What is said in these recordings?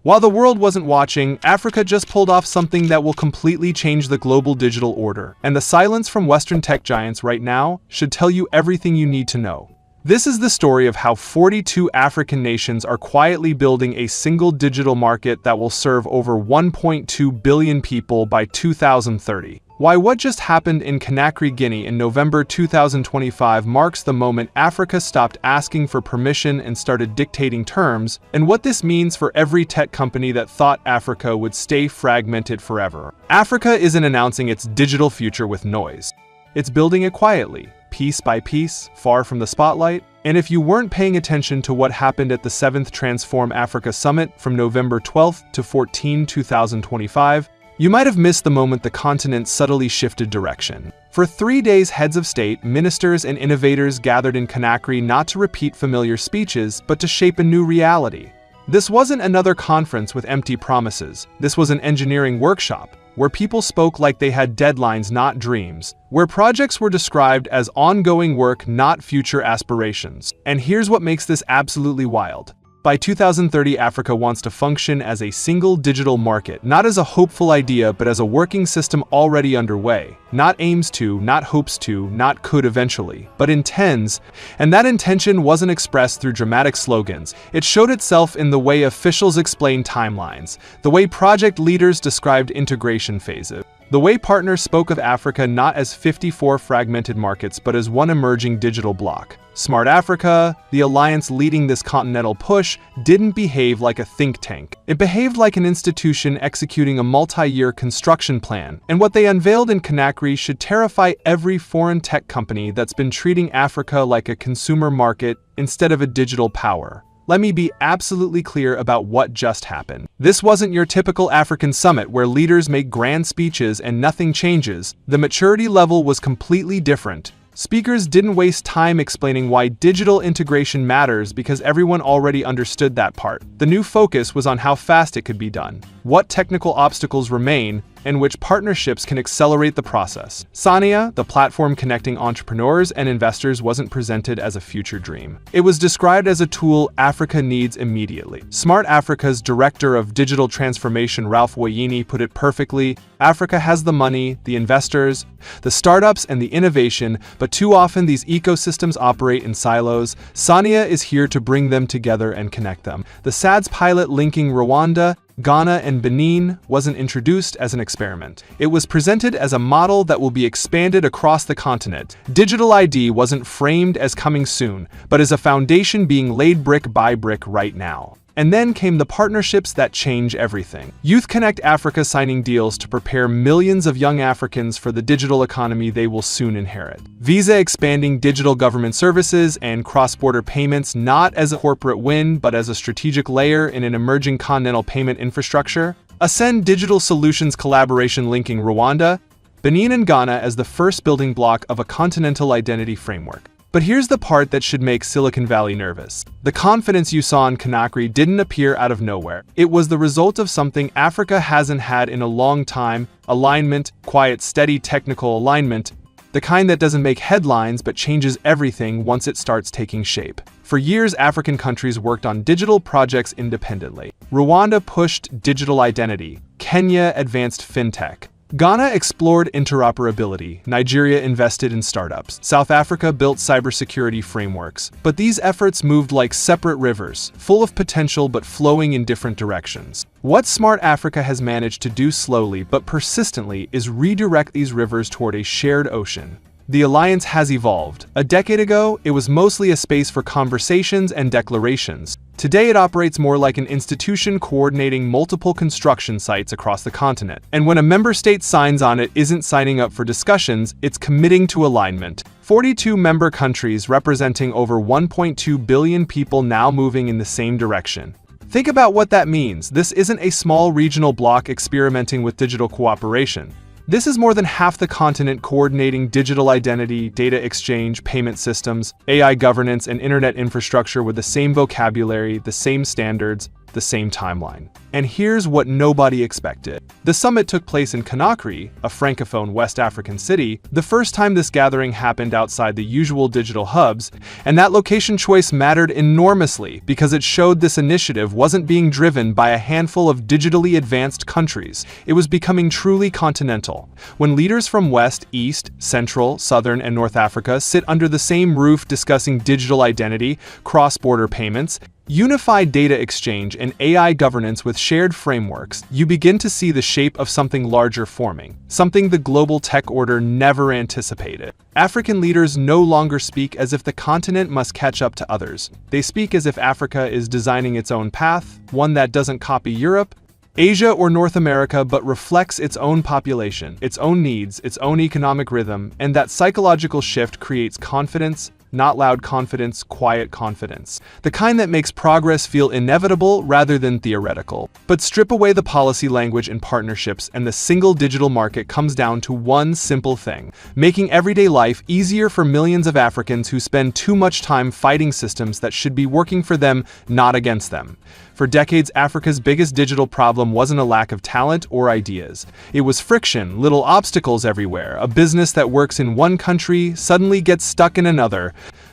While the world wasn't watching, Africa just pulled off something that will completely change the global digital order. And the silence from Western tech giants right now should tell you everything you need to know. This is the story of how 42 African nations are quietly building a single digital market that will serve over 1.2 billion people by 2030. Why what just happened in Conakry Guinea in November 2025 marks the moment Africa stopped asking for permission and started dictating terms, and what this means for every tech company that thought Africa would stay fragmented forever. Africa isn't announcing its digital future with noise. It's building it quietly, piece by piece, far from the spotlight. And if you weren't paying attention to what happened at the 7th Transform Africa Summit from November 12 to 14, 2025, you might have missed the moment the continent subtly shifted direction. For 3 days, heads of state, ministers, and innovators gathered in Conakry not to repeat familiar speeches, but to shape a new reality. This wasn't another conference with empty promises. This was an engineering workshop, where people spoke like they had deadlines, not dreams, where projects were described as ongoing work, not future aspirations. And here's what makes this absolutely wild. By 2030, Africa wants to function as a single digital market, not as a hopeful idea, but as a working system already underway. Not aims to, not hopes to, not could eventually, but intends. And that intention wasn't expressed through dramatic slogans. It showed itself in the way officials explained timelines, the way project leaders described integration phases, the way partners spoke of Africa not as 54 fragmented markets, but as one emerging digital bloc. Smart Africa, the alliance leading this continental push, didn't behave like a think tank. It behaved like an institution executing a multi-year construction plan. And what they unveiled in Conakry should terrify every foreign tech company that's been treating Africa like a consumer market instead of a digital power. Let me be absolutely clear about what just happened. This wasn't your typical African summit where leaders make grand speeches and nothing changes. The maturity level was completely different. Speakers didn't waste time explaining why digital integration matters because everyone already understood that part. The new focus was on how fast it could be done, what technical obstacles remain, and which partnerships can accelerate the process. Sania, the platform connecting entrepreneurs and investors, wasn't presented as a future dream. It was described as a tool Africa needs immediately. Smart Africa's Director of Digital Transformation, Ralph Wayini, put it perfectly: Africa has the money, the investors, the startups, and the innovation, but too often these ecosystems operate in silos. Sania is here to bring them together and connect them. The SADS pilot linking Rwanda, Ghana, and Benin wasn't introduced as an experiment. It was presented as a model that will be expanded across the continent. Digital ID wasn't framed as coming soon, but as a foundation being laid brick by brick right now. And then came the partnerships that change everything. Youth Connect Africa signing deals to prepare millions of young Africans for the digital economy they will soon inherit. Visa expanding digital government services and cross-border payments not as a corporate win, but as a strategic layer in an emerging continental payment infrastructure. Ascend Digital Solutions collaboration linking Rwanda, Benin, and Ghana as the first building block of a continental identity framework. But here's the part that should make Silicon Valley nervous. The confidence you saw in Conakry didn't appear out of nowhere. It was the result of something Africa hasn't had in a long time: alignment, quiet, steady technical alignment, the kind that doesn't make headlines but changes everything once it starts taking shape. For years, African countries worked on digital projects independently. Rwanda pushed digital identity. Kenya advanced fintech. Ghana explored interoperability. Nigeria invested in startups. South Africa built cybersecurity frameworks. But these efforts moved like separate rivers, full of potential but flowing in different directions. What Smart Africa has managed to do slowly but persistently is redirect these rivers toward a shared ocean. The alliance has evolved. A decade ago, it was mostly a space for conversations and declarations. Today, it operates more like an institution coordinating multiple construction sites across the continent. And when a member state signs on, it isn't signing up for discussions, it's committing to alignment. 42 member countries representing over 1.2 billion people now moving in the same direction. Think about what that means. This isn't a small regional bloc experimenting with digital cooperation. This is more than half the continent coordinating digital identity, data exchange, payment systems, AI governance, and internet infrastructure with the same vocabulary, the same standards. the same timeline. And here's what nobody expected. The summit took place in Conakry, a francophone West African city, the first time this gathering happened outside the usual digital hubs, and that location choice mattered enormously because it showed this initiative wasn't being driven by a handful of digitally advanced countries. It was becoming truly continental. When leaders from West, East, Central, Southern, and North Africa sit under the same roof discussing digital identity, cross-border payments, unified data exchange, and AI governance with shared frameworks, you begin to see the shape of something larger forming, something the global tech order never anticipated. African leaders no longer speak as if the continent must catch up to others. They speak as if Africa is designing its own path, one that doesn't copy Europe, Asia, or North America, but reflects its own population, its own needs, its own economic rhythm, and that psychological shift creates confidence. Not loud confidence, quiet confidence. The kind that makes progress feel inevitable rather than theoretical. But strip away the policy language and partnerships, and the single digital market comes down to one simple thing: making everyday life easier for millions of Africans who spend too much time fighting systems that should be working for them, not against them. For decades, Africa's biggest digital problem wasn't a lack of talent or ideas. It was friction, little obstacles everywhere. A business that works in one country suddenly gets stuck in another.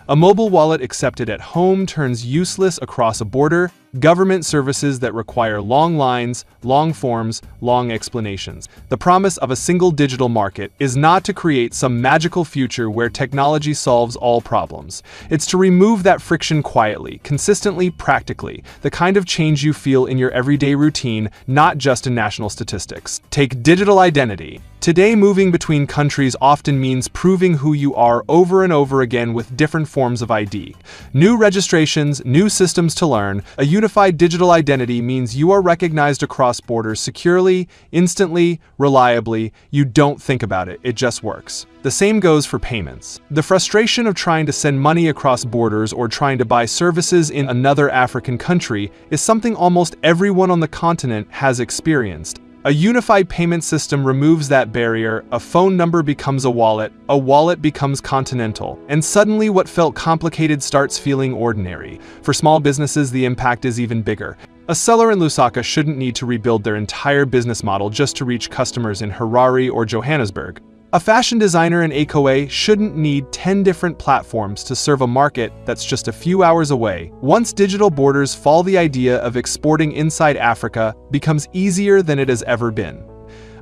A mobile wallet accepted at home turns useless across a border. Government services that require long lines, long forms, long explanations. The promise of a single digital market is not to create some magical future where technology solves all problems. It's to remove that friction quietly, consistently, practically, the kind of change you feel in your everyday routine, not just in national statistics. Take digital identity. Today, moving between countries often means proving who you are over and over again with different forms of ID. New registrations, new systems to learn. A unified digital identity means you are recognized across borders securely, instantly, reliably. You don't think about it, it just works. The same goes for payments. The frustration of trying to send money across borders or trying to buy services in another African country is something almost everyone on the continent has experienced. A unified payment system removes that barrier. A phone number becomes a wallet becomes continental, and suddenly what felt complicated starts feeling ordinary. For small businesses, the impact is even bigger. A seller in Lusaka shouldn't need to rebuild their entire business model just to reach customers in Harare or Johannesburg. A fashion designer in Akure shouldn't need 10 different platforms to serve a market that's just a few hours away. Once digital borders fall, the idea of exporting inside Africa becomes easier than it has ever been.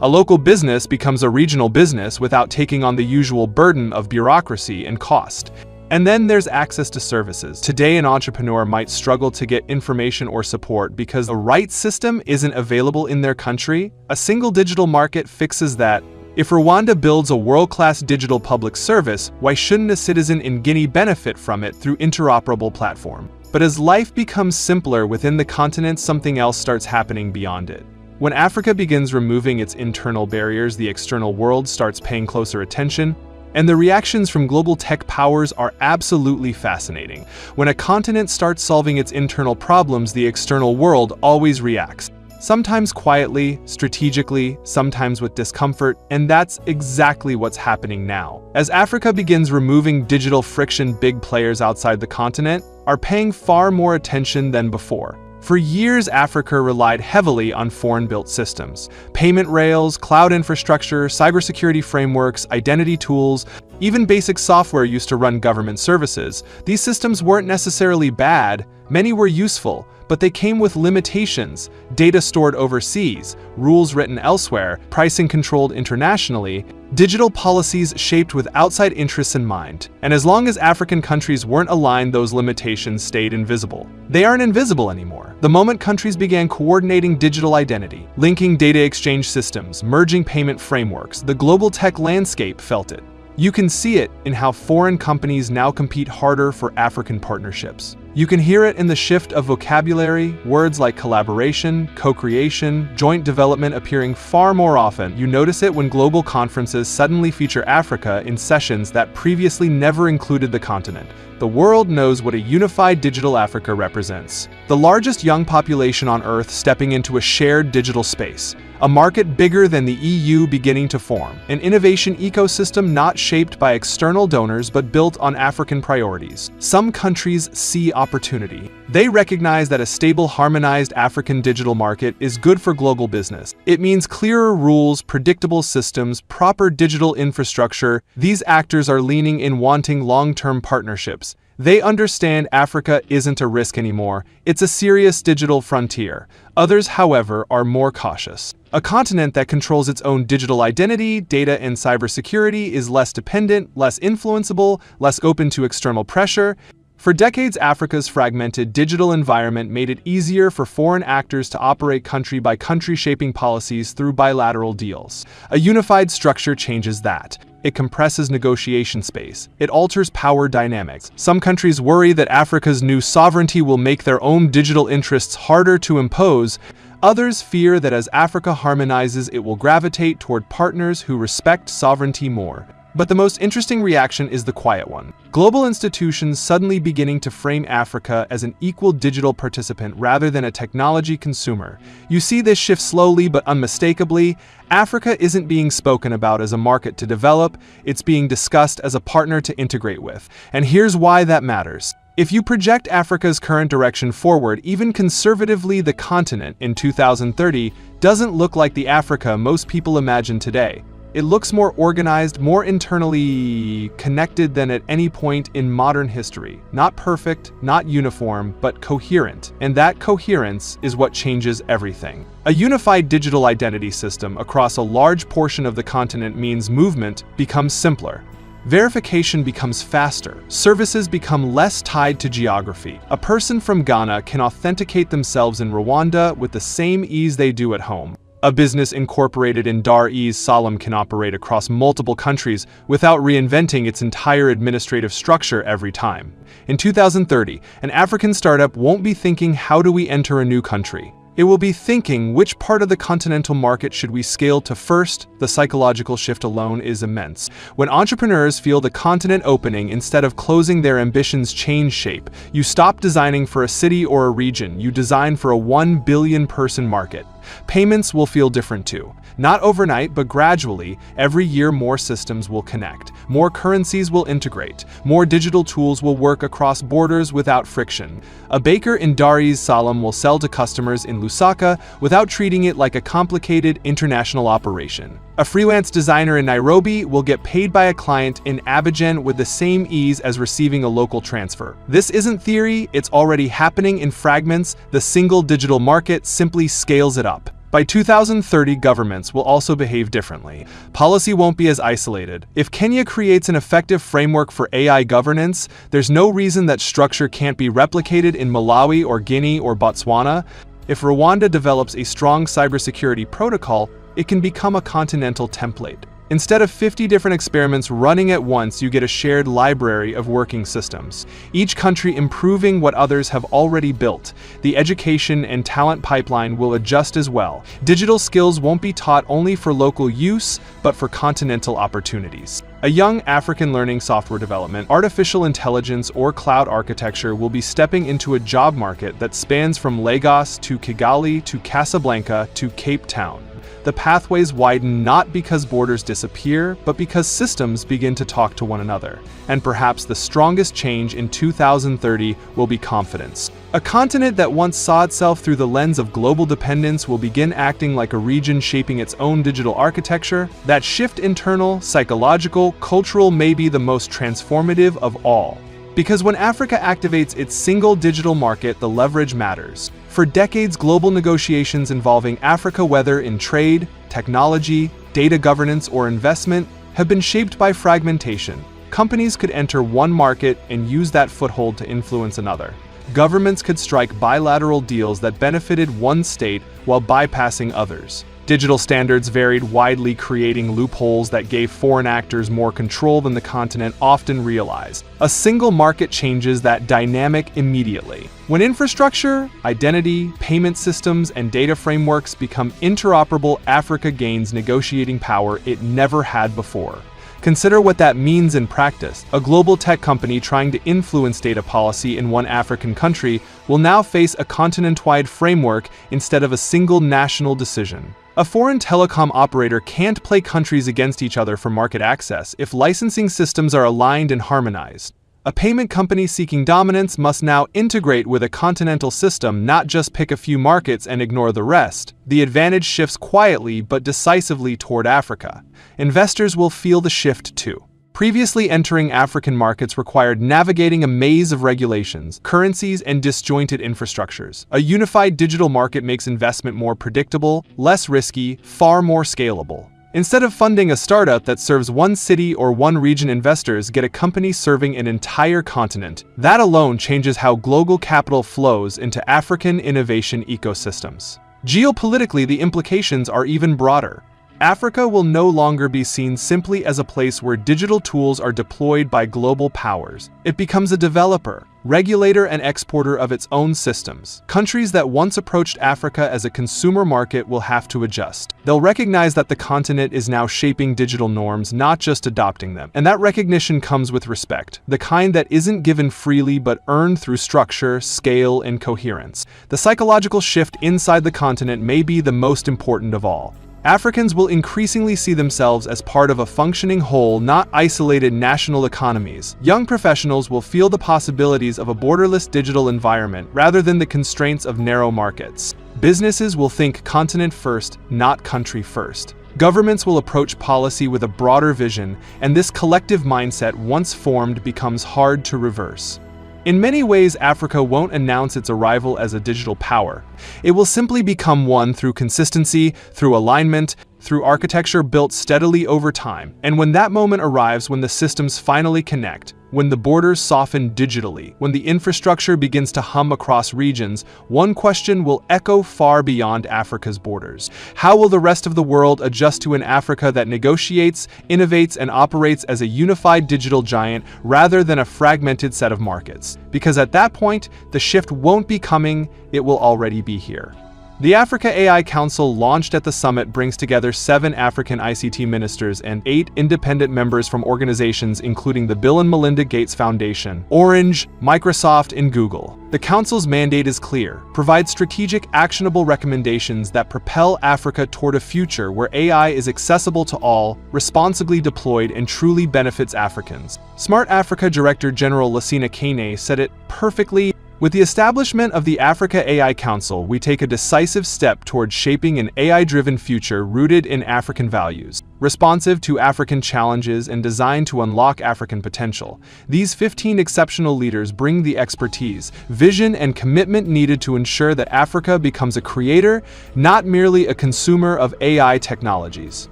A local business becomes a regional business without taking on the usual burden of bureaucracy and cost. And then there's access to services. Today, an entrepreneur might struggle to get information or support because the right system isn't available in their country. A single digital market fixes that. If Rwanda builds a world-class digital public service, why shouldn't a citizen in Guinea benefit from it through interoperable platform? But as life becomes simpler within the continent, something else starts happening beyond it. When Africa begins removing its internal barriers, the external world starts paying closer attention, and the reactions from global tech powers are absolutely fascinating. When a continent starts solving its internal problems, the external world always reacts. Sometimes quietly, strategically, sometimes with discomfort, and that's exactly what's happening now. As Africa begins removing digital friction, big players outside the continent are paying far more attention than before. For years, Africa relied heavily on foreign-built systems. Payment rails, cloud infrastructure, cybersecurity frameworks, identity tools, even basic software used to run government services. These systems weren't necessarily bad, many were useful, but they came with limitations: data stored overseas, rules written elsewhere, pricing controlled internationally, digital policies shaped with outside interests in mind. And as long as African countries weren't aligned, those limitations stayed invisible. They aren't invisible anymore. The moment countries began coordinating digital identity, linking data exchange systems, merging payment frameworks, the global tech landscape felt it. You can see it in how foreign companies now compete harder for African partnerships. You can hear it in the shift of vocabulary, words like collaboration, co-creation, joint development appearing far more often. You notice it when global conferences suddenly feature Africa in sessions that previously never included the continent. the world knows what a unified digital Africa represents. The largest young population on Earth stepping into a shared digital space. A market bigger than the EU beginning to form. An innovation ecosystem not shaped by external donors but built on African priorities. Some countries see opportunity. They recognize that a stable, harmonized African digital market is good for global business. It means clearer rules, predictable systems, proper digital infrastructure. These actors are leaning in, wanting long-term partnerships. They understand Africa isn't a risk anymore, it's a serious digital frontier. Others, however, are more cautious. A continent that controls its own digital identity, data, and cybersecurity is less dependent, less influenceable, less open to external pressure. For decades, Africa's fragmented digital environment made it easier for foreign actors to operate country by country, shaping policies through bilateral deals. A unified structure changes that. It compresses negotiation space. It alters power dynamics. Some countries worry that Africa's new sovereignty will make their own digital interests harder to impose. Others fear that as Africa harmonizes, it will gravitate toward partners who respect sovereignty more. But the most interesting reaction is the quiet one. Global institutions suddenly beginning to frame Africa as an equal digital participant rather than a technology consumer. You see this shift slowly but unmistakably. Africa isn't being spoken about as a market to develop, it's being discussed as a partner to integrate with. And here's why that matters. If you project Africa's current direction forward, even conservatively, the continent in 2030 doesn't look like the Africa most people imagine today. It looks more organized, more internally connected than at any point in modern history. Not perfect, not uniform, but coherent. And that coherence is what changes everything. A unified digital identity system across a large portion of the continent means movement becomes simpler. Verification becomes faster. Services become less tied to geography. A person from Ghana can authenticate themselves in Rwanda with the same ease they do at home. A business incorporated in Dar es Salaam can operate across multiple countries without reinventing its entire administrative structure every time. In 2030, an African startup won't be thinking, how do we enter a new country? It will be thinking, which part of the continental market should we scale to first? The psychological shift alone is immense. When entrepreneurs feel the continent opening instead of closing, their ambitions change shape. You stop designing for a city or a region, you design for a 1 billion person market. Payments will feel different too. Not overnight, but gradually. Every year more systems will connect, more currencies will integrate, more digital tools will work across borders without friction. A baker in Dar es Salaam will sell to customers in Lusaka without treating it like a complicated international operation. A freelance designer in Nairobi will get paid by a client in Abidjan with the same ease as receiving a local transfer. This isn't theory, it's already happening in fragments. The single digital market simply scales it up. By 2030, governments will also behave differently. Policy won't be as isolated. If Kenya creates an effective framework for AI governance, there's no reason that structure can't be replicated in Malawi or Guinea or Botswana. If Rwanda develops a strong cybersecurity protocol, it can become a continental template. Instead of 50 different experiments running at once, you get a shared library of working systems, each country improving what others have already built. The education and talent pipeline will adjust as well. Digital skills won't be taught only for local use, but for continental opportunities. A young African learning software development, artificial intelligence, or cloud architecture will be stepping into a job market that spans from Lagos to Kigali to Casablanca to Cape Town. The pathways widen not because borders disappear, but because systems begin to talk to one another. And perhaps the strongest change in 2030 will be confidence. A continent that once saw itself through the lens of global dependence will begin acting like a region shaping its own digital architecture. That shift, internal, psychological, cultural, may be the most transformative of all. Because when Africa activates its single digital market, the leverage matters. For decades, global negotiations involving Africa, whether in trade, technology, data governance, or investment, have been shaped by fragmentation. Companies could enter one market and use that foothold to influence another. Governments could strike bilateral deals that benefited one state while bypassing others. Digital standards varied widely, creating loopholes that gave foreign actors more control than the continent often realized. A single market changes that dynamic immediately. When infrastructure, identity, payment systems, and data frameworks become interoperable, Africa gains negotiating power it never had before. Consider what that means in practice. A global tech company trying to influence data policy in one African country will now face a continent-wide framework instead of a single national decision. A foreign telecom operator can't play countries against each other for market access if licensing systems are aligned and harmonized. A payment company seeking dominance must now integrate with a continental system, not just pick a few markets and ignore the rest. The advantage shifts quietly but decisively toward Africa. Investors will feel the shift too. Previously entering African markets required navigating a maze of regulations, currencies, and disjointed infrastructures. A unified digital market makes investment more predictable, less risky, far more scalable. Instead of funding a startup that serves one city or one region, investors get a company serving an entire continent. That alone changes how global capital flows into African innovation ecosystems. Geopolitically, the implications are even broader. Africa will no longer be seen simply as a place where digital tools are deployed by global powers. It becomes a developer, regulator, and exporter of its own systems. Countries that once approached Africa as a consumer market will have to adjust. They'll recognize that the continent is now shaping digital norms, not just adopting them. And that recognition comes with respect, the kind that isn't given freely but earned through structure, scale, and coherence. The psychological shift inside the continent may be the most important of all. Africans will increasingly see themselves as part of a functioning whole, not isolated national economies. Young professionals will feel the possibilities of a borderless digital environment rather than the constraints of narrow markets. Businesses will think continent first, not country first. Governments will approach policy with a broader vision, and this collective mindset, once formed, becomes hard to reverse. In many ways, Africa won't announce its arrival as a digital power. It will simply become one through consistency, through alignment, through architecture built steadily over time. And when that moment arrives, when the systems finally connect, when the borders soften digitally, when the infrastructure begins to hum across regions, one question will echo far beyond Africa's borders. How will the rest of the world adjust to an Africa that negotiates, innovates, and operates as a unified digital giant rather than a fragmented set of markets? Because at that point, the shift won't be coming, it will already be here. The Africa AI Council, launched at the summit, brings together 7 African ICT ministers and 8 independent members from organizations including the Bill and Melinda Gates Foundation, Orange, Microsoft, and Google. The Council's mandate is clear: provide strategic, actionable recommendations that propel Africa toward a future where AI is accessible to all, responsibly deployed, and truly benefits Africans. Smart Africa Director General Lassina Kane said it perfectly: "With the establishment of the Africa AI Council, we take a decisive step towards shaping an AI-driven future rooted in African values, responsive to African challenges, and designed to unlock African potential." These 15 exceptional leaders bring the expertise, vision, and commitment needed to ensure that Africa becomes a creator, not merely a consumer of AI technologies.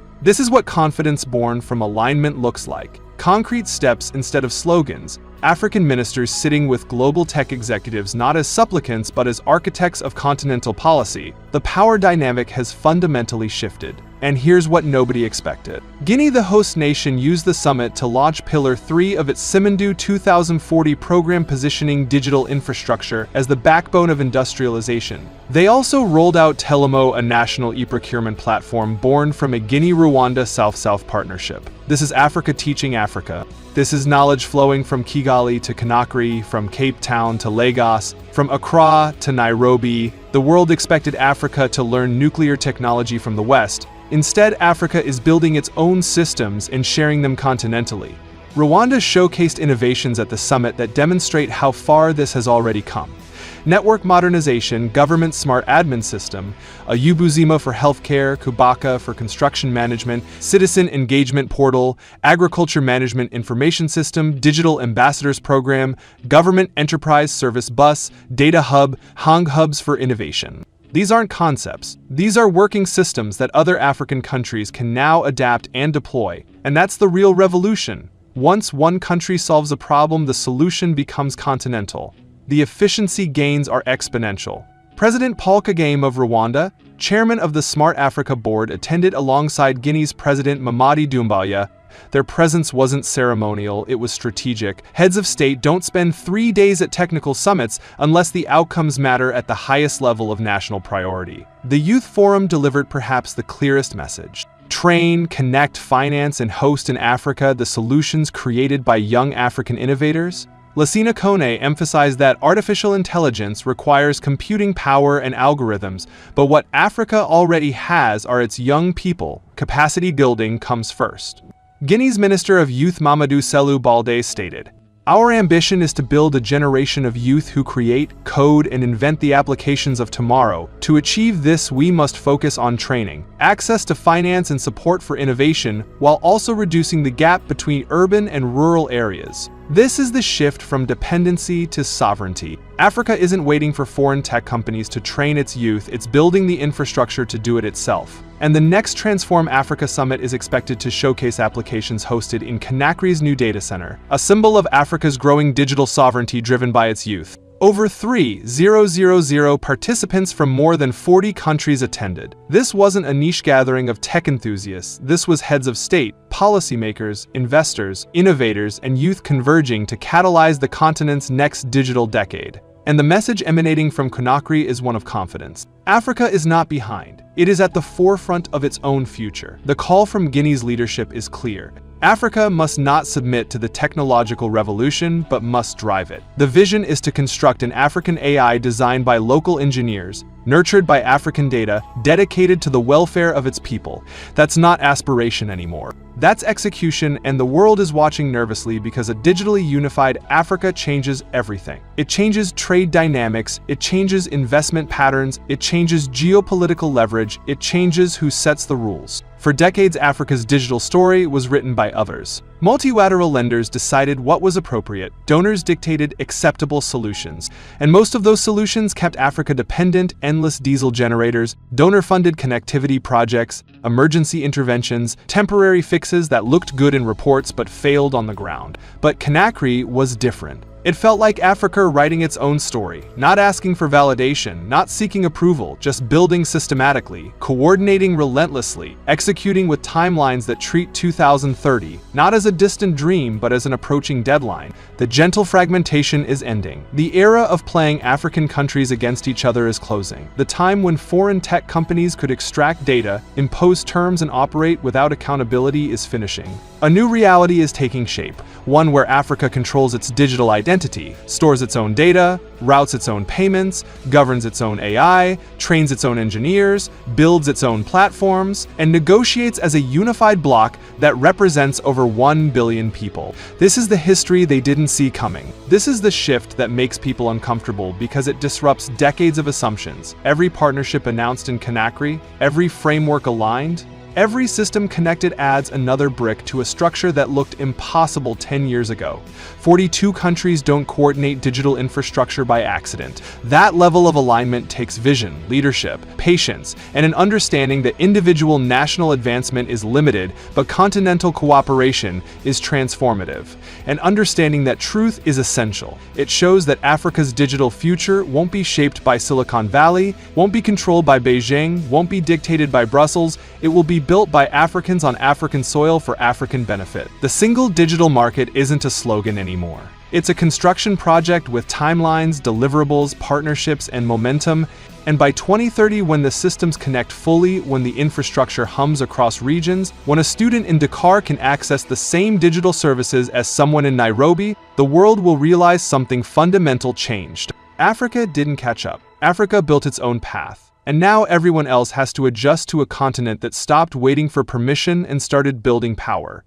This is what confidence born from alignment looks like. Concrete steps instead of slogans. African ministers sitting with global tech executives not as supplicants but as architects of continental policy. The power dynamic has fundamentally shifted. And here's what nobody expected. Guinea, the host nation, used the summit to launch Pillar 3 of its Simandu 2040 program, positioning digital infrastructure as the backbone of industrialization. They also rolled out Telemo, a national e-procurement platform born from a Guinea-Rwanda South-South partnership. This is Africa teaching Africa. This is knowledge flowing from Kigali to Conakry, from Cape Town to Lagos, from Accra to Nairobi. The world expected Africa to learn nuclear technology from the West. Instead, Africa is building its own systems and sharing them continentally. Rwanda showcased innovations at the summit that demonstrate how far this has already come. Network modernization, government smart admin system, a Ubuzima for healthcare, Kubaka for construction management, citizen engagement portal, agriculture management information system, digital ambassadors program, government enterprise service bus, data hub, Hang hubs for innovation. These aren't concepts. These are working systems that other African countries can now adapt and deploy. And that's the real revolution. Once one country solves a problem, the solution becomes continental. The efficiency gains are exponential. President Paul Kagame of Rwanda, chairman of the Smart Africa Board, attended alongside Guinea's President Mamadi Doumbouya. Their presence wasn't ceremonial, it was strategic. Heads of state don't spend 3 days at technical summits unless the outcomes matter at the highest level of national priority. The Youth Forum delivered perhaps the clearest message. train, connect, finance, and host in Africa the solutions created by young African innovators? Lassina Kone emphasized that artificial intelligence requires computing power and algorithms, but what Africa already has are its young people. Capacity building comes first. Guinea's Minister of Youth Mamadou Selou Balde stated, "Our ambition is to build a generation of youth who create, code, and invent the applications of tomorrow. To achieve this, we must focus on training, access to finance, and support for innovation, while also reducing the gap between urban and rural areas." This is the shift from dependency to sovereignty. Africa isn't waiting for foreign tech companies to train its youth, it's building the infrastructure to do it itself. And the next Transform Africa Summit is expected to showcase applications hosted in Conakry's new data center, a symbol of Africa's growing digital sovereignty driven by its youth. Over 3,000 participants from more than 40 countries attended. This wasn't a niche gathering of tech enthusiasts, this was heads of state, policymakers, investors, innovators, and youth converging to catalyze the continent's next digital decade. And the message emanating from Conakry is one of confidence. Africa is not behind. It is at the forefront of its own future. The call from Guinea's leadership is clear. Africa must not submit to the technological revolution, but must drive it. The vision is to construct an African AI designed by local engineers, nurtured by African data, dedicated to the welfare of its people. That's not aspiration anymore. That's execution, and the world is watching nervously because a digitally unified Africa changes everything. It changes trade dynamics, it changes investment patterns, it changes geopolitical leverage, it changes who sets the rules. For decades, Africa's digital story was written by others. Multilateral lenders decided what was appropriate, donors dictated acceptable solutions, and most of those solutions kept Africa dependent: endless diesel generators, donor-funded connectivity projects, emergency interventions, temporary fixes that looked good in reports but failed on the ground. But Conakry was different. It felt like Africa writing its own story, not asking for validation, not seeking approval, just building systematically, coordinating relentlessly, executing with timelines that treat 2030, not as a distant dream but as an approaching deadline. The gentle fragmentation is ending. The era of playing African countries against each other is closing. The time when foreign tech companies could extract data, impose terms, and operate without accountability is finishing. A new reality is taking shape, one where Africa controls its digital identity, stores its own data, routes its own payments, governs its own AI, trains its own engineers, builds its own platforms, and negotiates as a unified bloc that represents over 1 billion people. This is the history they didn't see coming. This is the shift that makes people uncomfortable because it disrupts decades of assumptions. Every partnership announced in Conakry, every framework aligned, every system connected adds another brick to a structure that looked impossible 10 years ago. 42 countries don't coordinate digital infrastructure by accident. That level of alignment takes vision, leadership, patience, and an understanding that individual national advancement is limited, but continental cooperation is transformative. An understanding that truth is essential. It shows that Africa's digital future won't be shaped by Silicon Valley, won't be controlled by Beijing, won't be dictated by Brussels. It will be built by Africans on African soil for African benefit. The single digital market isn't a slogan anymore. It's a construction project with timelines, deliverables, partnerships, and momentum. And by 2030, when the systems connect fully, when the infrastructure hums across regions, when a student in Dakar can access the same digital services as someone in Nairobi, the world will realize something fundamental changed. Africa didn't catch up. Africa built its own path. And now everyone else has to adjust to a continent that stopped waiting for permission and started building power.